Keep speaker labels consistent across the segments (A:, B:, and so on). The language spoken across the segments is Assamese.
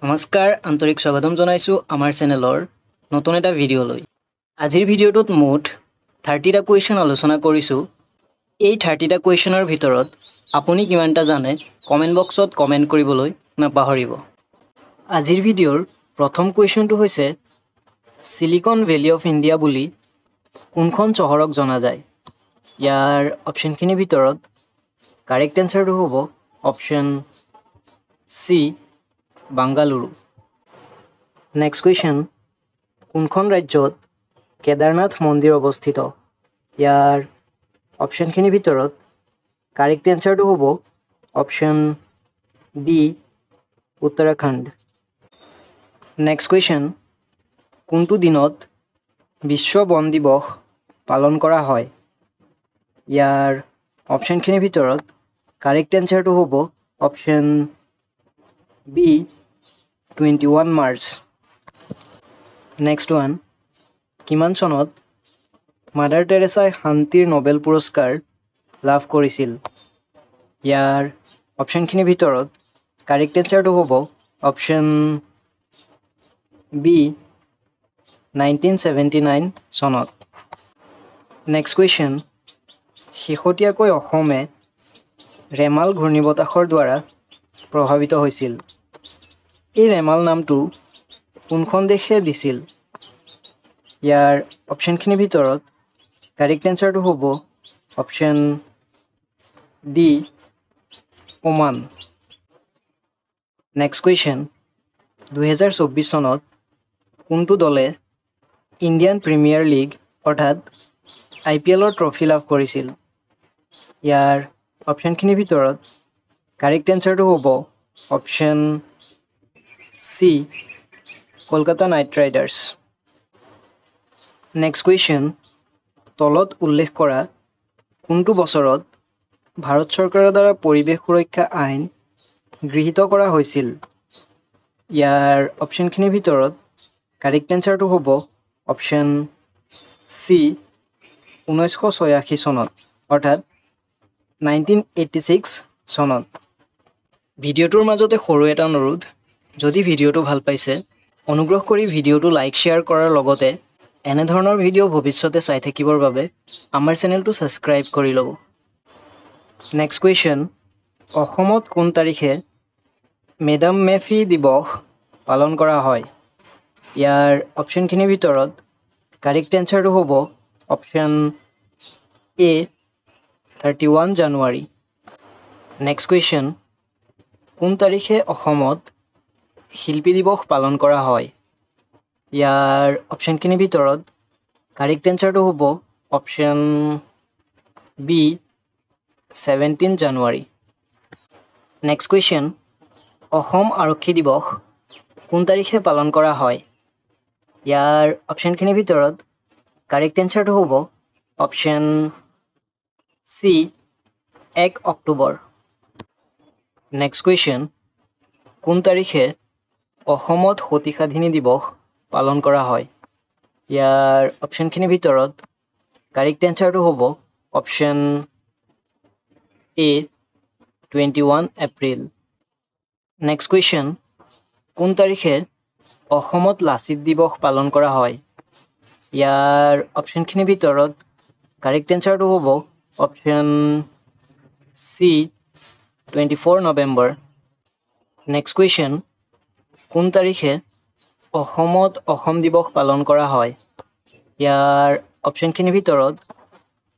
A: নমস্কাৰ আন্তৰিক স্বাগতম জনাইছো আমাৰ চেনেলৰ নতুন এটা ভিডিঅ'লৈ। আজিৰ ভিডিঅ'টোত মুঠ 30টা কুৱেশ্যন আলোচনা কৰিছো। এই 30টা কুৱেশ্যনৰ ভিতৰত আপুনি কিমানটা জানে কমেন্ট বক্সত কমেন্ট কৰিবলৈ নাপাহৰিব। আজিৰ ভিডিঅ'ৰ প্ৰথম কুৱেশ্যনটো হৈছে সিলিকন ভেলী অফ ইণ্ডিয়া বুলি কোনখন চহৰক জনা যায়? ইয়াৰ অপশ্যনখিনিৰ ভিতৰত কাৰেক্ট এনসাৰটো হ'ব অপশ্যন সি বাংগালুৰু। নেক্সট কুৱেশ্যন, কোনখন ৰাজ্যত কেদাৰনাথ মন্দিৰ অৱস্থিত? ইয়াৰ অপশ্যনখিনিৰ ভিতৰত কাৰেক্ট এনসাৰটো হ'ব option D Uttarakhand. Next question, কোনটো দিনত বিশ্ব বন দিৱস পালন কৰা হয়? ইয়াৰ অপশ্যনখিনিৰ ভিতৰত কাৰেক্ট এনসাৰটো হ'ব option B 21 March. Next one, কিমান চনত মাদাৰ টেৰেছাই শান্তিৰ নোবেল পুৰস্কাৰ লাভ কৰিছিল? ইয়াৰ অপশ্যনখিনিৰ ভিতৰত কাৰেক্ট এনসাৰটো হ'ব অপশ্যন বি 1979 চনত। নেক্সট কুৱেশ্যন, শেহতীয়াকৈ অসমে ৰেমাল ঘূৰ্ণীবতাহৰ দ্বাৰা প্ৰভাৱিত হৈছিল। এই ৰেমাল নামটো কোনখন দেশে দিছিল? ইয়াৰ অপশ্যনখিনিৰ ভিতৰত কাৰেক্ট এনসাৰটো হ'ব option D Oman. Next question, 2024 চনত কোনটো দলে ইণ্ডিয়ান প্ৰিমিয়াৰ লীগ অৰ্থাৎ IPLৰ ট্ৰফি লাভ কৰিছিল? ইয়াৰ অপশ্যনখিনিৰ ভিতৰত কাৰেক্ট এনসাৰটো হ'ব option C Kolkata knight riders. Next question, তলত উল্লেখ কৰা কোনটো বছৰত ভাৰত চৰকাৰৰ দ্বাৰা পৰিৱেশ সুৰক্ষা আইন গৃহীত কৰা হৈছিল? ইয়াৰ অপশ্যনখিনিৰ ভিতৰত কাৰেক্ট এনসাৰটো হ'ব অপশ্যন সি 1986 চনত অৰ্থাৎ 1986 চনত। ভিডিঅ'টোৰ মাজতে সৰু এটা অনুৰোধ, যদি ভিডিঅ'টো ভাল পাইছে অনুগ্ৰহ কৰি ভিডিঅ'টো লাইক শ্বেয়াৰ কৰাৰ লগতে এনেধৰণৰ ভিডিঅ' ভৱিষ্যতে চাই থাকিবৰ বাবে আমাৰ চেনেলটো ছাবস্ক্ৰাইব কৰি ল'ব। নেক্সট কুৱেশ্যন, অসমত কোন তাৰিখে মেডাম মে ফি দিৱস পালন কৰা হয়? ইয়াৰ অপশ্যনখিনিৰ ভিতৰত কাৰেক্ট এনসাৰটো হ'ব option A 31 January. Next question, কোন তাৰিখে অসমত শিল্পী দিৱস পালন কৰা হয়? ইয়াৰ অপশ্যনখিনিৰ ভিতৰত কাৰেক্ট এনসাৰটো হ'ব অপশ্যন বি 17 জানুৱাৰী। নেক্সট কুৱেশ্যন, অসম আৰক্ষী দিৱস কোন তাৰিখে পালন কৰা হয়? ইয়াৰ অপশ্যনখিনিৰ ভিতৰত কাৰেক্ট এনসাৰটো হ'ব অপশ্যন সি 1 অক্টোবৰ। নেক্সট কুৱেশ্যন, কোন তাৰিখে অসমত সতী সাধিনী দিৱস পালন কৰা হয়? ইয়াৰ অপশ্যনখিনিৰ ভিতৰত কাৰেক্ট এনসাৰটো হ'ব option A 21 April. Next question, কোন তাৰিখে অসমত লাচিত দিৱস পালন কৰা হয়? ইয়াৰ অপশ্যনখিনিৰ ভিতৰত কাৰেক্ট এনসাৰটো হ'ব option C 24 November. Next question, কোন তাৰিখে অসমত অসম দিৱস পালন কৰা হয়? ইয়াৰ অপশ্যনখিনিৰ ভিতৰত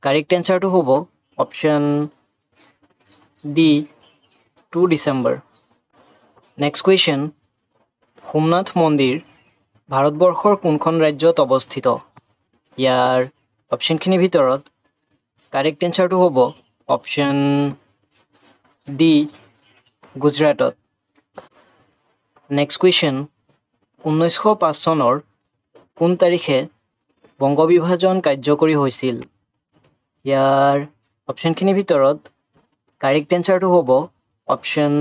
A: কাৰেক্ট এনসাৰটো হ'ব option D 2 December. Next question, Somnath মন্দিৰ ভাৰতবৰ্ষৰ কোনখন ৰাজ্যত অৱস্থিত? ইয়াৰ অপশ্যনখিনিৰ ভিতৰত কাৰেক্ট এনসাৰটো হ'ব অপশ্যন ডি গুজৰাটত। নেক্সট কুৱেশ্যন, 1905 চনৰ কোন তাৰিখে বংগ বিভাজন কাৰ্যকৰী হৈছিল? ইয়াৰ অপশ্যনখিনিৰ ভিতৰত কাৰেক্ট এনসাৰটো হ'ব option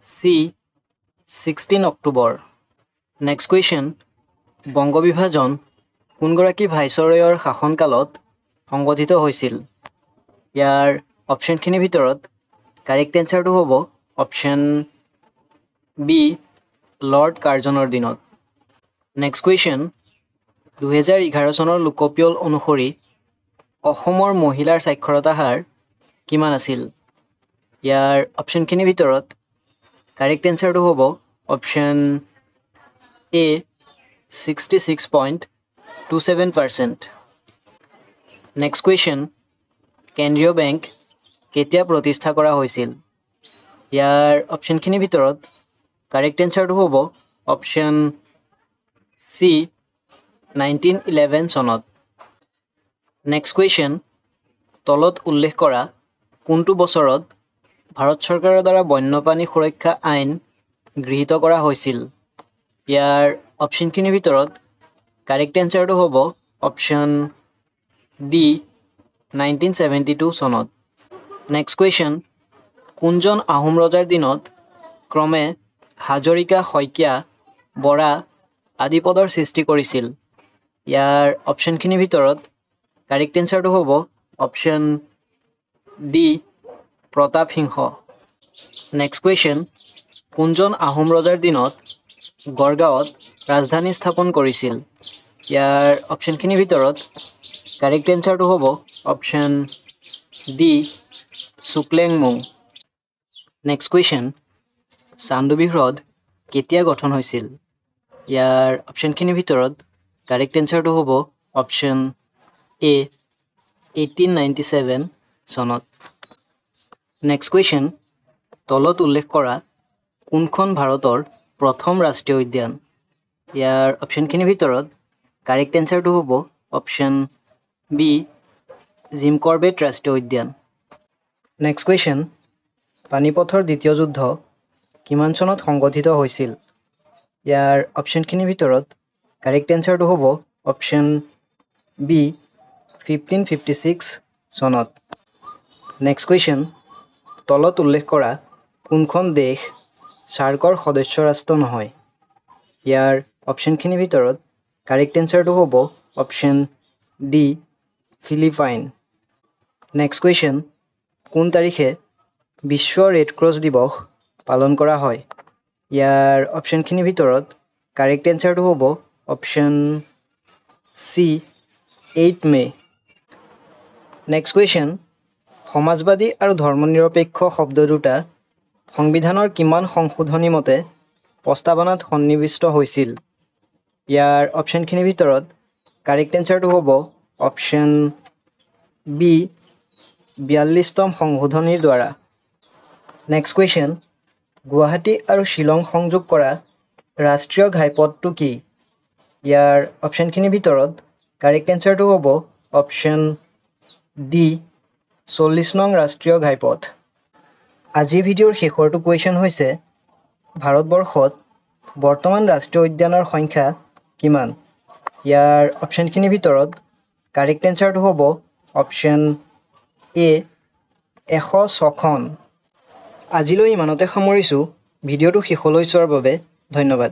A: C 16 October. Next question, Banga বিভাজন কোনগৰাকী ভাইচৰয়ৰ শাসনকালত সংগঠিত হৈছিল? ইয়াৰ অপশ্যনখিনিৰ ভিতৰত কাৰেক্ট এনসাৰটো হ'ব অপশ্যন বি লৰ্ড কাৰ্জনৰ দিনত। নেক্সট কুৱেশ্যন, 2011 চনৰ লোকপিয়ল অনুসৰি অসমৰ মহিলাৰ সাক্ষৰতা হাৰ কিমান আছিল? ইয়াৰ অপশ্যনখিনিৰ ভিতৰত কাৰেক্ট এনচাৰটো হ'ব অপশ্যন এ 66.27%। নেক্সট কুৱেশ্যন, কেন্দ্ৰীয় বেংক কেতিয়া প্ৰতিষ্ঠা কৰা হৈছিল? ইয়াৰ অপশ্যনখিনিৰ ভিতৰত কাৰেক্ট এনচাৰটো হ'ব অপশ্যন চি 1911 চনত। নেক্সট কুৱেশ্যন, তলত উল্লেখ কৰা কোনটো বছৰত ভাৰত চৰকাৰৰ দ্বাৰা বন্যপ্ৰাণী সুৰক্ষা আইন গৃহীত কৰা হৈছিল? ইয়াৰ অপশ্যনখিনিৰ ভিতৰত কাৰেক্ট এনচাৰটো হ'ব অপশ্যন ডি 1972 চনত। নেক্সট কুৱেশ্যন, কোনজন আহোম ৰজাৰ দিনত ক্ৰমে হাজৰিকা, শইকীয়া, বৰা আদি পদৰ সৃষ্টি কৰিছিল? ইয়াৰ অপশ্যনখিনিৰ ভিতৰত কাৰেক্ট এনচাৰটো হ'ব অপশ্যন ডি প্ৰতাপ সিংহ। নেক্সট কুৱেশ্যন, কোনজন আহোম ৰজাৰ দিনত গড়গাঁৱত ৰাজধানী স্থাপন কৰিছিল? ইয়াৰ অপশ্যনখিনিৰ ভিতৰত কাৰেক্ট এনচাৰটো হ'ব option D Chuklengmung. Next question, Chandubi হ্ৰদ কেতিয়া গঠন হৈছিল? ইয়াৰ অপশ্যনখিনিৰ ভিতৰত কাৰেক্ট এনচাৰটো হ'ব অপশ্যন এ 1897 চনত। নেক্সট কুৱেশ্যন, তলত উল্লেখ কৰা কোনখন ভাৰতৰ প্ৰথম ৰাষ্ট্ৰীয় উদ্যান? ইয়াৰ অপশ্যনখিনিৰ ভিতৰত কাৰেক্ট এনচাৰটো হ'ব অপশ্যন বি জিম কৰবেট ৰাষ্ট্ৰীয় উদ্যান। নেক্সট কুৱেশ্যন, পানিপথৰ দ্বিতীয় যুদ্ধ কিমান চনত সংঘটিত হৈছিল? ইয়াৰ অপশ্যনখিনিৰ ভিতৰত কাৰেক্ট এনচাৰটো হ'ব অপশ্যন বি 1556 চনত। নেক্সট কুৱেশ্যন, তলত উল্লেখ কৰা কোনখন দেশ ছাৰ্কৰ সদস্য ৰাষ্ট্ৰ নহয়? ইয়াৰ অপশ্যনখিনিৰ ভিতৰত কাৰেক্ট এনচাৰটো হ'ব option D Philippine. Next question, কোন তাৰিখে বিশ্ব ৰেড ক্ৰছ দিৱস পালন কৰা হয়? ইয়াৰ অপশ্যনখিনিৰ ভিতৰত কাৰেক্ট এনচাৰটো হ'ব অপশ্যন চি 8 মে'। নেক্সট কুৱেশ্যন, সমাজবাদী আৰু ধৰ্মনিৰপেক্ষ শব্দ দুটা সংবিধানৰ কিমান সংশোধনী মতে প্ৰস্তাৱনাত সন্নিৱিষ্ট হৈছিল? ইয়াৰ অপশ্যনখিনিৰ ভিতৰত কাৰেক্ট এনচাৰটো হ'ব অপশ্যন বি 42তম সংশোধনীৰ দ্বাৰা। নেক্সট কুৱেশ্যন, গুৱাহাটী আৰু শ্বিলং সংযোগ কৰা ৰাষ্ট্ৰীয় ঘাইপথটো কি? ইয়াৰ অপশ্যনখিনিৰ ভিতৰত কাৰেক্ট এনচাৰটো হ'ব অপশ্যন ডি 40 নং ৰাষ্ট্ৰীয় ঘাইপথ। আজিৰ ভিডিঅ'ৰ শেষৰটো কুৱেশ্যন হৈছে ভাৰতবৰ্ষত বৰ্তমান ৰাষ্ট্ৰীয় উদ্যানৰ সংখ্যা কিমান? ইয়াৰ অপশ্যনখিনিৰ ভিতৰত কাৰেক্ট এনচাৰটো হ'ব অপশ্যন এ 106খন। আজিলৈ ইমানতে সামৰিছোঁ। ভিডিঅ'টো শেষলৈ চোৱাৰ বাবে ধন্যবাদ।